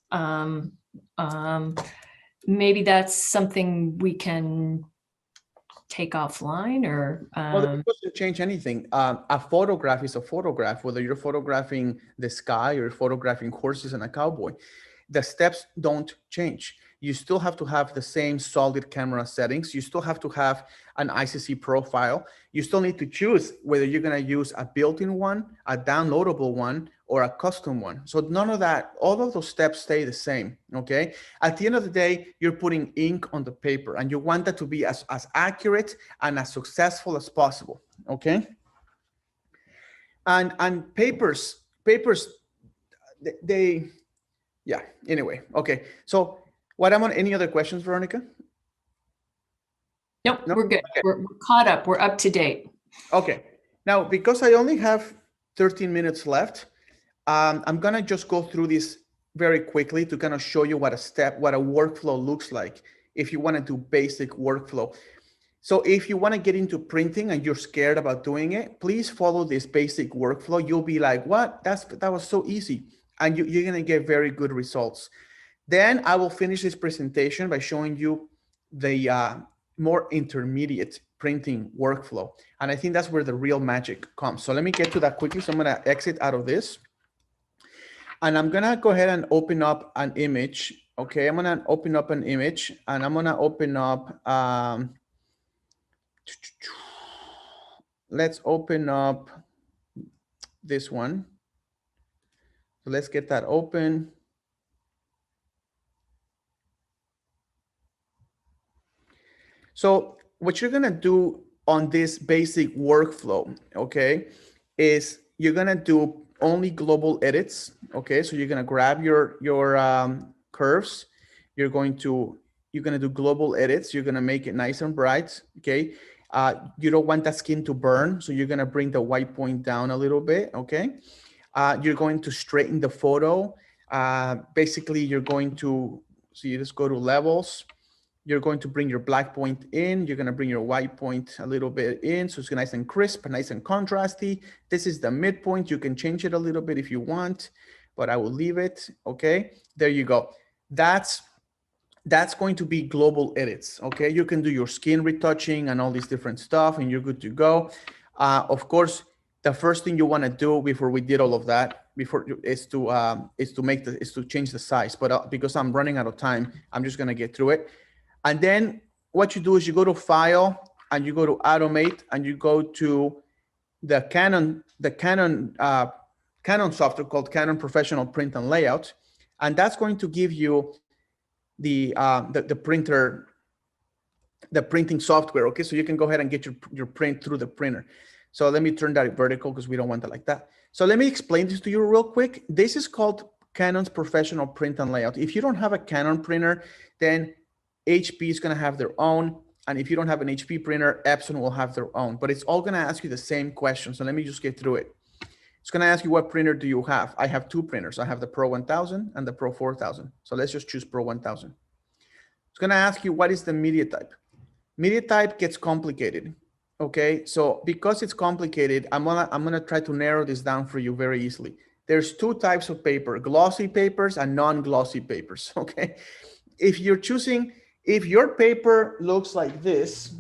Maybe that's something we can take offline, or well, it doesn't change anything. A photograph is a photograph, whether you're photographing the sky or you're photographing horses and a cowboy. The steps don't change. You still have to have the same solid camera settings. You still have to have an ICC profile. You still need to choose whether you're going to use a built-in one, a downloadable one, or a custom one. So none of that, all of those steps stay the same, okay? At the end of the day, you're putting ink on the paper and you want that to be as accurate and as successful as possible, okay? And papers, yeah, anyway, okay. So what I'm on, any other questions, Veronica? Nope, we're good. Okay. We're caught up. We're up to date. Okay. Now, because I only have 13 minutes left, I'm gonna just go through this very quickly to kind of show you what a workflow looks like if you want to do basic workflow. So if you want to get into printing and you're scared about doing it, please follow this basic workflow. You'll be like, what? That was so easy. And you're gonna get very good results. Then I will finish this presentation by showing you the more intermediate printing workflow. And I think that's where the real magic comes. So let me get to that quickly. So I'm gonna exit out of this. And I'm gonna go ahead and open up an image. Okay, I'm gonna open up an image and I'm gonna open up, let's open up this one. So let's get that open. So what you're gonna do on this basic workflow, okay, is you're gonna do only global edits, okay? So you're gonna grab your curves. You're gonna do global edits. You're gonna make it nice and bright, okay? You don't want that skin to burn, so you're gonna bring the white point down a little bit, okay? You're going to straighten the photo. Basically, you're going to, so you just go to levels. You're going to bring your black point in. You're going to bring your white point a little bit in. So it's nice and crisp, nice and contrasty. This is the midpoint. You can change it a little bit if you want, but I will leave it. Okay, there you go. That's that's going to be global edits. Okay, you can do your skin retouching and all these different stuff, and you're good to go. Of course, the first thing you want to do before we did all of that is to change the size. But because I'm running out of time, I'm just gonna get through it. And then what you do is you go to File and you go to Automate and you go to the Canon software called Canon Professional Print and Layout, and that's going to give you the printing software. Okay, so you can go ahead and get your print through the printer. So let me turn that vertical because we don't want it like that. So let me explain this to you real quick. This is called Canon's Professional Print and Layout. If you don't have a Canon printer, then HP is going to have their own. And if you don't have an HP printer, Epson will have their own. But it's all going to ask you the same question. So let me just get through it. It's going to ask you, what printer do you have? I have two printers. I have the Pro 1000 and the Pro 4000. So let's just choose Pro 1000. It's going to ask you, what is the media type? Media type gets complicated. Okay, so because it's complicated, I'm gonna try to narrow this down for you very easily. There's two types of paper: glossy papers and non-glossy papers. Okay, if your paper looks like this,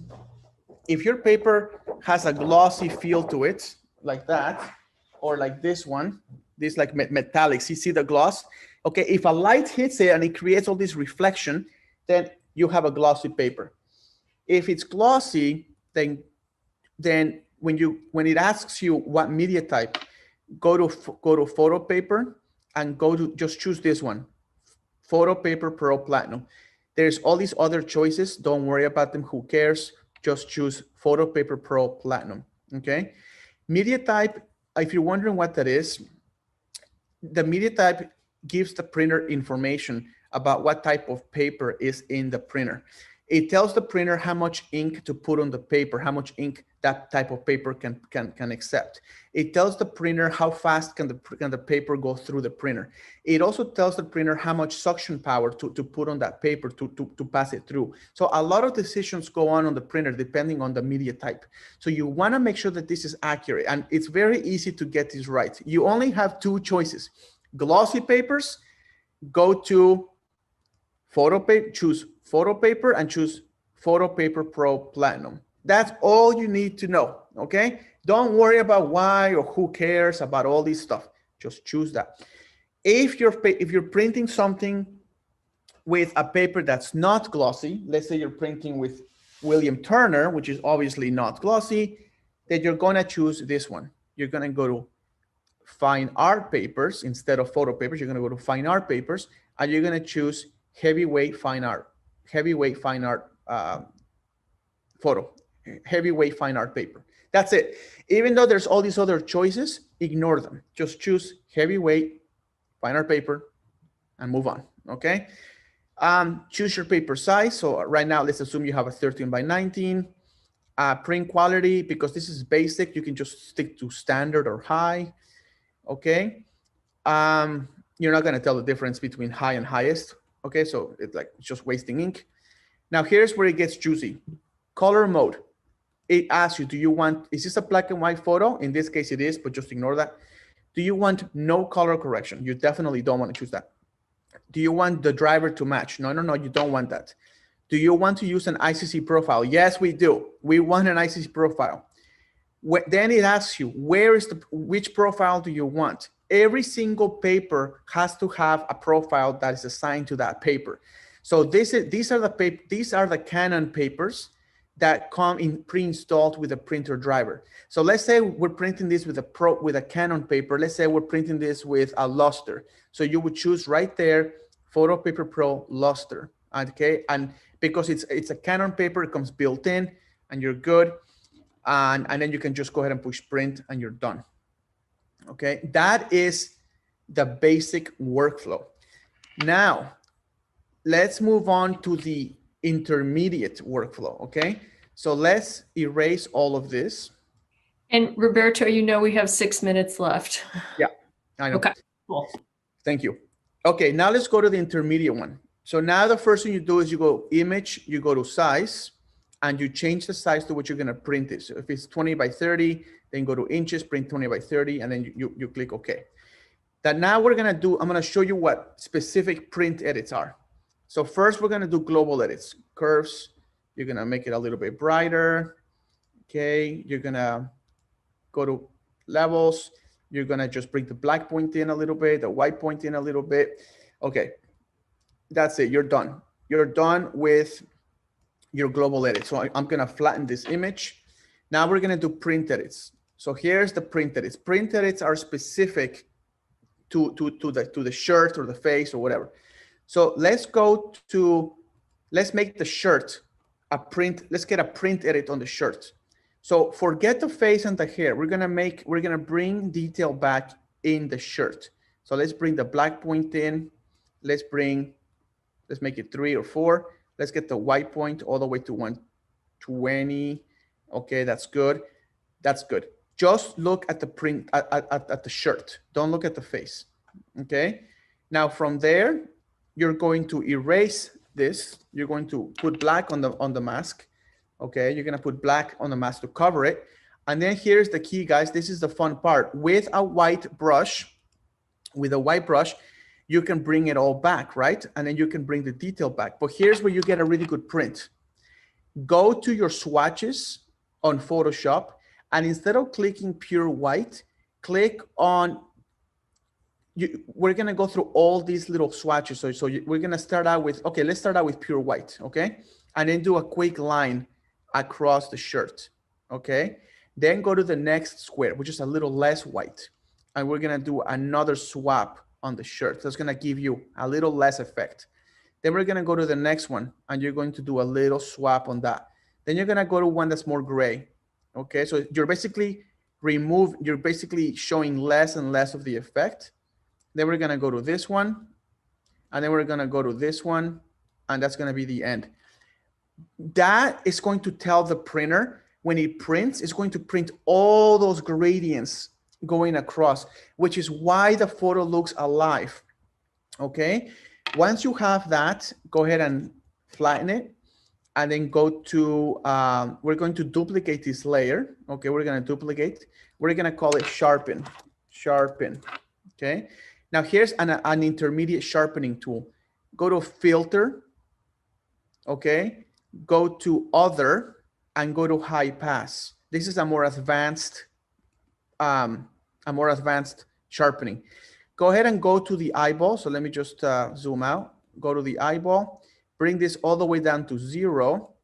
if your paper has a glossy feel to it, like that, or like this one, this like metallics, you see the gloss? Okay, if a light hits it and it creates all this reflection, then you have a glossy paper. If it's glossy, then when it asks you what media type, go to photo paper and just choose this one, Photo Paper Pro Platinum. There's all these other choices. Don't worry about them. Who cares? Just choose Photo Paper Pro Platinum. Okay. Media type, if you're wondering what that is, the media type gives the printer information about what type of paper is in the printer. It tells the printer how much ink to put on the paper, how much ink that type of paper can accept. It tells the printer how fast can the paper go through the printer. It also tells the printer how much suction power to put on that paper to pass it through. So a lot of decisions go on the printer depending on the media type. So you want to make sure that this is accurate, and it's very easy to get this right. You only have two choices. Glossy papers, go to photo paper, choose Photo Paper and choose Photo Paper Pro Platinum. That's all you need to know, okay? Don't worry about why or who cares about all this stuff. Just choose that. If you're printing something with a paper that's not glossy, let's say you're printing with William Turner, which is obviously not glossy, then you're gonna choose this one. You're gonna go to Fine Art Papers instead of Photo Papers. You're gonna go to Fine Art Papers and you're gonna choose Heavyweight Fine Art photo, heavyweight fine art paper. That's it. Even though there's all these other choices, ignore them. Just choose heavyweight fine art paper and move on, okay? Choose your paper size. So right now, let's assume you have a 13 by 19. Print quality, because this is basic, you can just stick to standard or high, okay? You're not gonna tell the difference between high and highest, okay? So it's just wasting ink. Now here's where it gets juicy. Color mode. It asks you, is this a black and white photo? In this case it is, but just ignore that. Do you want no color correction? You definitely don't want to choose that. Do you want the driver to match? No, you don't want that. Do you want to use an ICC profile? Yes, we do. We want an ICC profile. Then it asks you, which profile do you want? Every single paper has to have a profile that is assigned to that paper. So these are the Canon papers that come pre-installed with a printer driver. So let's say we're printing this with a Canon paper. Let's say we're printing this with a luster. So you would choose right there, Photo Paper Pro Luster. Okay, and because it's a Canon paper, it comes built in, and you're good. And then you can just go ahead and push print, and you're done. Okay, that is the basic workflow. Now, let's move on to the intermediate workflow, okay? So let's erase all of this. And Roberto, we have 6 minutes left. Yeah, I know. Okay, cool. Thank you. Okay, now let's go to the intermediate one. So now the first thing you do is you go image, you go to size, and you change the size to what you're gonna print it. So if it's 20 by 30, then go to inches, print 20 by 30, and then you click OK. That now I'm gonna show you what specific print edits are. So first we're gonna do global edits, curves. You're gonna make it a little bit brighter. Okay, you're gonna go to levels. You're gonna just bring the black point in a little bit, the white point in a little bit. Okay, that's it, you're done. You're done with your global edit. So I'm gonna flatten this image. Now we're gonna do print edits. So here's the print edits. Print edits are specific to the shirt or the face or whatever. So let's make the shirt a print. Let's get a print edit on the shirt. So forget the face and the hair. We're gonna bring detail back in the shirt. So let's bring the black point in. Let's make it 3 or 4. Let's get the white point all the way to 120. Okay, that's good. That's good. Just look at the print at the shirt. Don't look at the face. Okay. Now from there, you're going to erase this. You're going to put black on the mask. Okay, you're gonna put black on the mask to cover it. And then here's the key, guys. This is the fun part. With a white brush, you can bring it all back, right? And then you can bring the detail back. But here's where you get a really good print. Go to your swatches on Photoshop, and instead of clicking pure white, click on, we're gonna go through all these little swatches. So we're gonna start out with, okay, let's start out with pure white, okay? And then do a quick line across the shirt, okay? Then go to the next square, which is a little less white. And we're gonna do another swap on the shirt. That's gonna give you a little less effect. Then we're gonna go to the next one, and you're going to do a little swap on that. Then you're gonna go to one that's more gray, okay? So you're basically showing less and less of the effect. Then we're gonna go to this one, and then we're gonna go to this one, and that's gonna be the end. That is going to tell the printer when it prints, it's going to print all those gradients going across, which is why the photo looks alive, okay? Once you have that, go ahead and flatten it, and then go to, we're going to duplicate this layer, okay? We're gonna duplicate, we're gonna call it sharpen, okay? Now here's an intermediate sharpening tool. Go to filter, okay? Go to other, and go to high pass. This is a more advanced sharpening. Go ahead and go to the eyeball. So let me just zoom out. Go to the eyeball, bring this all the way down to 0,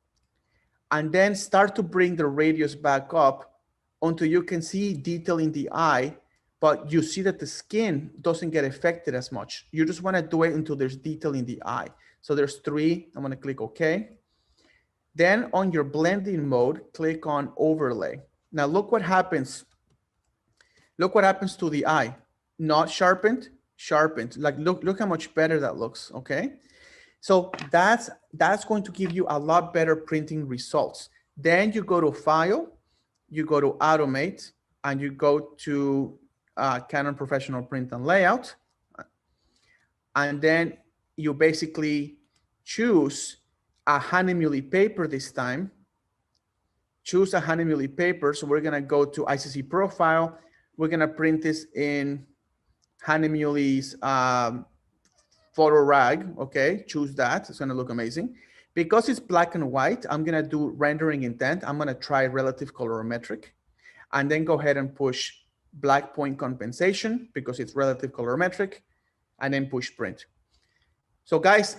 and then start to bring the radius back up until you can see detail in the eye, but you see that the skin doesn't get affected as much. You just want to do it until there's detail in the eye. So there's 3. I'm going to click OK. Then on your blending mode, click on overlay. Now look what happens. Look what happens to the eye. Not sharpened, sharpened. Like look how much better that looks, okay? So that's going to give you a lot better printing results. Then you go to File, you go to Automate, and you go to Canon Professional Print and Layout. And then you basically choose a Hahnemühle paper this time. Choose a Hahnemühle paper. So we're gonna go to ICC Profile. We're gonna print this in Hahnemühle's photo rag, okay? Choose that, it's gonna look amazing. Because it's black and white, I'm gonna do rendering intent. I'm gonna try relative colorimetric, and then go ahead and push black point compensation because it's relative colorimetric, and then push print. So guys,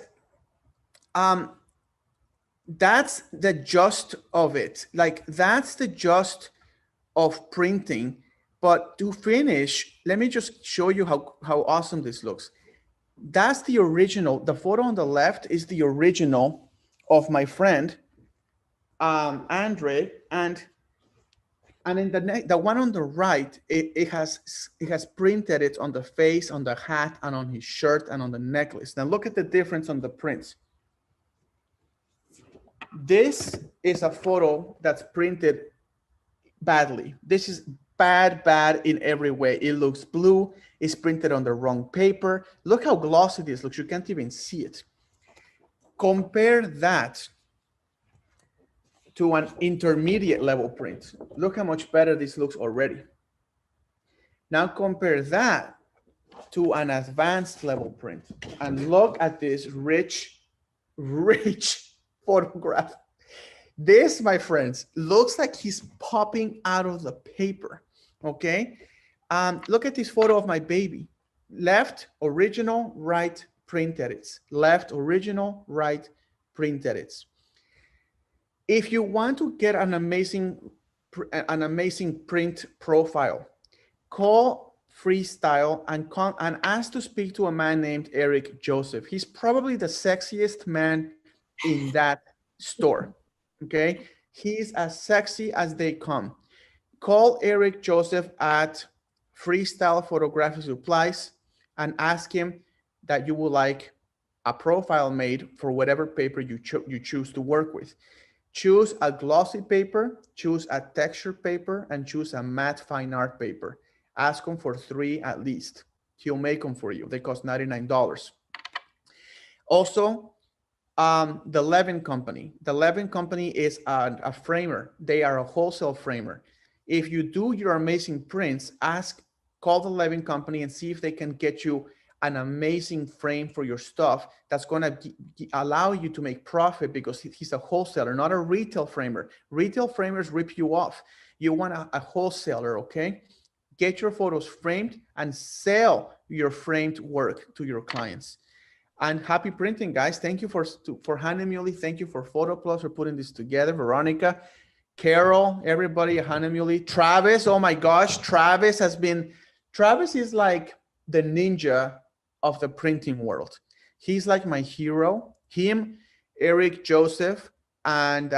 that's the gist of it. Like that's the gist of printing. But to finish, let me just show you how awesome this looks. That's the original. The photo on the left is the original of my friend, Andre, and in the one on the right, it has printed it on the face, on the hat, and on his shirt, and on the necklace. Now look at the difference on the prints. This is a photo that's printed badly. This is bad in every way. It looks blue. It's printed on the wrong paper. Look how glossy this looks. You can't even see it. Compare that to an intermediate level print. Look how much better this looks already. Now compare that to an advanced level print, and look at this rich rich photograph. This, my friends, looks like he's popping out of the paper, okay? Look at this photo of my baby. Left, original, right, print edits. Left, original, right, print edits. If you want to get an amazing print profile, call Freestyle and ask to speak to a man named Eric Joseph. He's probably the sexiest man in that store, okay? He's as sexy as they come. Call Eric Joseph at Freestyle Photography Supplies and ask him that you would like a profile made for whatever paper you choose to work with. Choose a glossy paper, choose a texture paper, and choose a matte fine art paper. Ask him for 3 at least. He'll make them for you. They cost $99. Also, the Levin Company. The Levin Company is a framer. They are a wholesale framer. If you do your amazing prints, call the Levin Company and see if they can get you an amazing frame for your stuff that's going to allow you to make profit, because he's a wholesaler, not a retail framer. Retail framers rip you off. You want a wholesaler, okay? Get your photos framed and sell your framed work to your clients. And happy printing, guys. Thank you for Hahnemühle. Thank you for PhotoPlus for putting this together. Veronica, Carol, everybody at Hahnemühle. Travis, oh my gosh, Travis is like the ninja of the printing world. He's like my hero. Him, Eric Joseph, and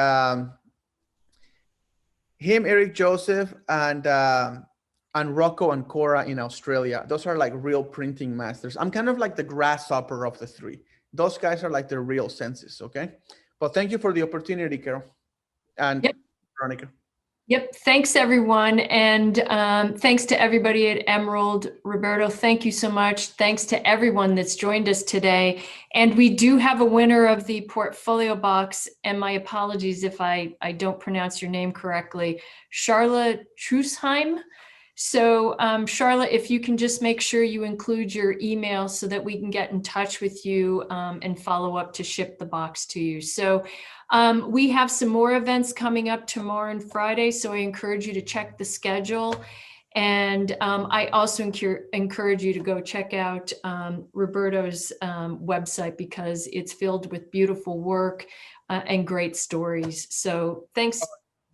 Rocco and Cora in Australia. Those are like real printing masters. I'm kind of like the grasshopper of the three. Those guys are like the real senses, okay? But thank you for the opportunity, Carol and Yep. Veronica. Yep. Thanks, everyone. And thanks to everybody at Emerald. Roberto, thank you so much. Thanks to everyone that's joined us today. And we do have a winner of the portfolio box. And my apologies if I don't pronounce your name correctly, Charlotte Trusheim. So Charlotte, if you can just make sure you include your email so that we can get in touch with you and follow up to ship the box to you. So we have some more events coming up tomorrow and Friday, so I encourage you to check the schedule. And I also encourage you to go check out Roberto's website, because it's filled with beautiful work and great stories. So thanks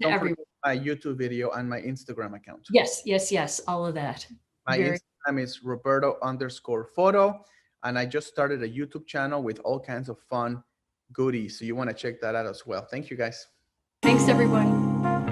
to everyone. My YouTube video and my Instagram account. Yes, all of that. My Instagram is Roberto_photo, and I just started a YouTube channel with all kinds of fun goodies. So you want to check that out as well. Thank you, guys. Thanks, everyone.